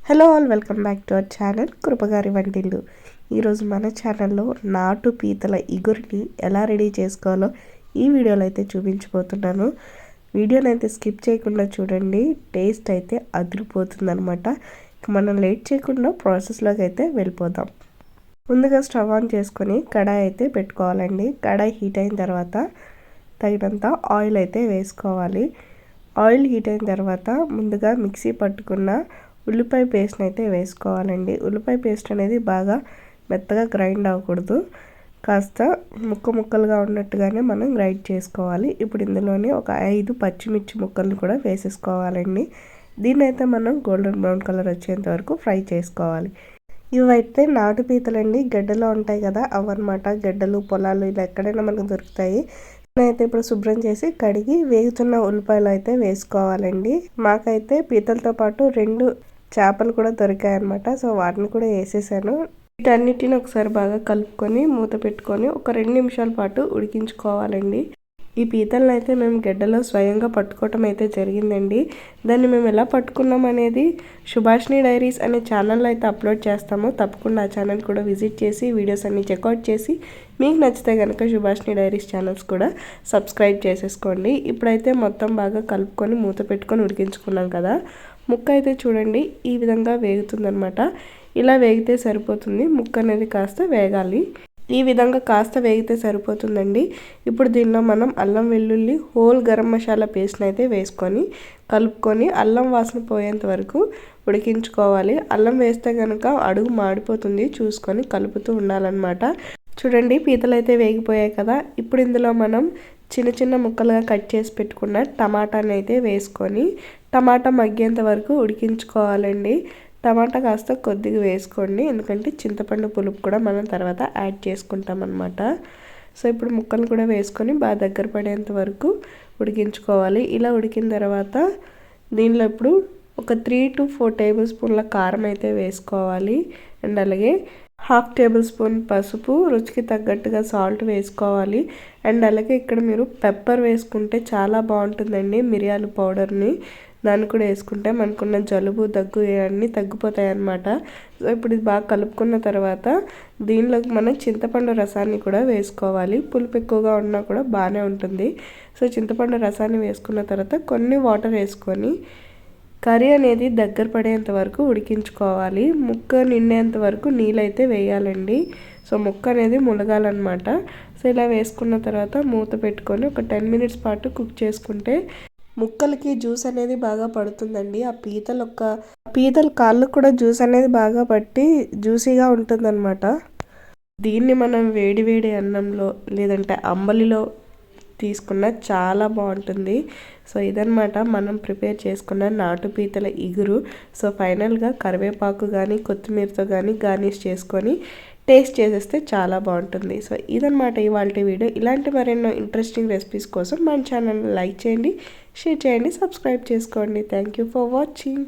Hello all, welcome back to our channel కృపగారి వంటిల్లు. ఈరోజు మన ఛానల్లో నాటు పీతల ఇగురిని ఎలా రెడీ చేసుకోవాలో ఈ వీడియోలో అయితే చూపించబోతున్నాను. వీడియోని అయితే స్కిప్ చేయకుండా చూడండి, టేస్ట్ అయితే అదిరిపోతుంది అనమాట. మనం లేట్ చేయకుండా ప్రాసెస్లోకి అయితే వెళ్ళిపోదాం. ముందుగా స్టవ్ ఆన్ చేసుకొని కడాయి అయితే పెట్టుకోవాలండి. కడాయి హీట్ అయిన తర్వాత తగినంత ఆయిల్ అయితే వేసుకోవాలి. ఆయిల్ హీట్ అయిన తర్వాత ముందుగా మిక్సీ పట్టుకున్న ఉల్లిపాయ పేస్ట్ని అయితే వేసుకోవాలండి. ఉల్లిపాయ పేస్ట్ అనేది బాగా మెత్తగా గ్రైండ్ అవ్వకూడదు, కాస్త ముక్కలుగా ఉన్నట్టుగానే మనం గ్రైండ్ చేసుకోవాలి. ఇప్పుడు ఇందులోనే ఒక 5 పచ్చిమిర్చి ముక్కల్ని కూడా వేసేసుకోవాలండి. దీన్ని అయితే మనం గోల్డెన్ బ్రౌన్ కలర్ వచ్చేంత వరకు ఫ్రై చేసుకోవాలి. ఇవైతే నాటు పీతలండి, గడ్డలో ఉంటాయి కదా అవన్నమాట. గడ్డలు పొలాలు ఇలా ఎక్కడైనా మనకు దొరుకుతాయి. అయితే ఇప్పుడు శుభ్రం చేసి కడిగి వేగుతున్న ఉల్లిపాయలు అయితే వేసుకోవాలండి. మాకైతే పీతలతో పాటు 2 చేపలు కూడా దొరికాయి అనమాట. సో వాటిని కూడా వేసేసాను. వీటన్నిటిని ఒకసారి బాగా కలుపుకొని మూత పెట్టుకొని ఒక 2 నిమిషాల పాటు ఉడికించుకోవాలండి. ఈ పీతలను అయితే మేము గడ్డలో స్వయంగా పట్టుకోవటం అయితే జరిగిందండి. దాన్ని మేము ఎలా పట్టుకున్నాం అనేది సుభాషిణి డైరీస్ అనే ఛానల్లో అయితే అప్లోడ్ చేస్తాము. తప్పకుండా ఆ ఛానల్ కూడా విజిట్ చేసి వీడియోస్ అన్ని చెక్అవుట్ చేసి మీకు నచ్చితే కనుక సుభాషిణి డైరీస్ ఛానల్స్ కూడా సబ్స్క్రైబ్ చేసేసుకోండి. ఇప్పుడైతే మొత్తం బాగా కలుపుకొని మూత పెట్టుకొని ఉడికించుకున్నాం కదా. ముక్క అయితే చూడండి ఈ విధంగా వేగుతుందనమాట. ఇలా వేగితే సరిపోతుంది. ముక్క అనేది కాస్త వేగాలి. ఈ విధంగా కాస్త వేగితే సరిపోతుందండి. ఇప్పుడు దీనిలో మనం అల్లం వెల్లుల్లి హోల్ గరం మసాలా పేస్ట్ని అయితే వేసుకొని కలుపుకొని అల్లం వాసన పోయేంత వరకు ఉడికించుకోవాలి. అల్లం వేస్తే కనుక అడుగు మాడిపోతుంది, చూసుకొని కలుపుతూ ఉండాలన్నమాట. చూడండి పీతలు అయితే వేగిపోయాయి కదా. ఇప్పుడు ఇందులో మనం చిన్న ముక్కలుగా కట్ చేసి పెట్టుకున్న టమాటాని అయితే వేసుకొని టమాటా మగ్గేంత వరకు ఉడికించుకోవాలండి. టమాటా కాస్త కొద్దిగా వేసుకోండి, ఎందుకంటే చింతపండు పులుపు కూడా మనం తర్వాత యాడ్ చేసుకుంటాం అన్నమాట. సో ఇప్పుడు ముక్కలు కూడా వేసుకొని బాగా దగ్గర పడేంత వరకు ఉడికించుకోవాలి. ఇలా ఉడికిన తర్వాత దీనిలో ఇప్పుడు ఒక 3 to 4 టేబుల్ స్పూన్ల కారం అయితే వేసుకోవాలి. అండ్ అలాగే 1/2 టేబుల్ స్పూన్ పసుపు, రుచికి తగ్గట్టుగా సాల్ట్ వేసుకోవాలి. అండ్ అలాగే ఇక్కడ మీరు పెప్పర్ వేసుకుంటే చాలా బాగుంటుందండి. మిరియాల పౌడర్ని దాన్ని కూడా వేసుకుంటే మనకున్న జలుబు దగ్గు ఇవన్నీ తగ్గిపోతాయి అన్నమాట. సో ఇప్పుడు ఇది బాగా కలుపుకున్న తర్వాత దీనిలోకి మనం చింతపండు రసాన్ని కూడా వేసుకోవాలి. పులుపు ఎక్కువగా ఉన్నా కూడా బాగానే ఉంటుంది. సో చింతపండు రసాన్ని వేసుకున్న తర్వాత కొన్ని వాటర్ వేసుకొని కర్రీ అనేది దగ్గర పడేంత వరకు ఉడికించుకోవాలి. ముక్క నిండేంత వరకు నీళ్ళైతే వేయాలండి. సో ముక్క అనేది ములగాలన్నమాట. సో ఇలా వేసుకున్న తర్వాత మూత పెట్టుకొని ఒక 10 మినిట్స్ పాటు కుక్ చేసుకుంటే ముక్కలకి జ్యూస్ అనేది బాగా పడుతుందండి. ఆ పీతల కాళ్ళు కూడా జ్యూస్ అనేది బాగా పట్టి జ్యూసీగా ఉంటుందన్నమాట. దీన్ని మనం వేడి అన్నంలో లేదంటే అంబలిలో తీసుకున్న చాలా బాగుంటుంది. సో ఇదన్నమాట మనం ప్రిపేర్ చేసుకున్న నాటు పీతల ఇగురు. సో ఫైనల్గా కరివేపాకు కానీ కొత్తిమీరతో కానీ గార్నిష్ చేసుకొని టేస్ట్ చేసేస్తే చాలా బాగుంటుంది. సో ఇదన్నమాట ఇవాళ వీడియో. ఇలాంటి మరెన్నో ఇంట్రెస్టింగ్ రెసిపీస్ కోసం మన ఛానల్ని లైక్ చేయండి, షేర్ చేయండి, సబ్స్క్రైబ్ చేసుకోండి. Thank you for watching.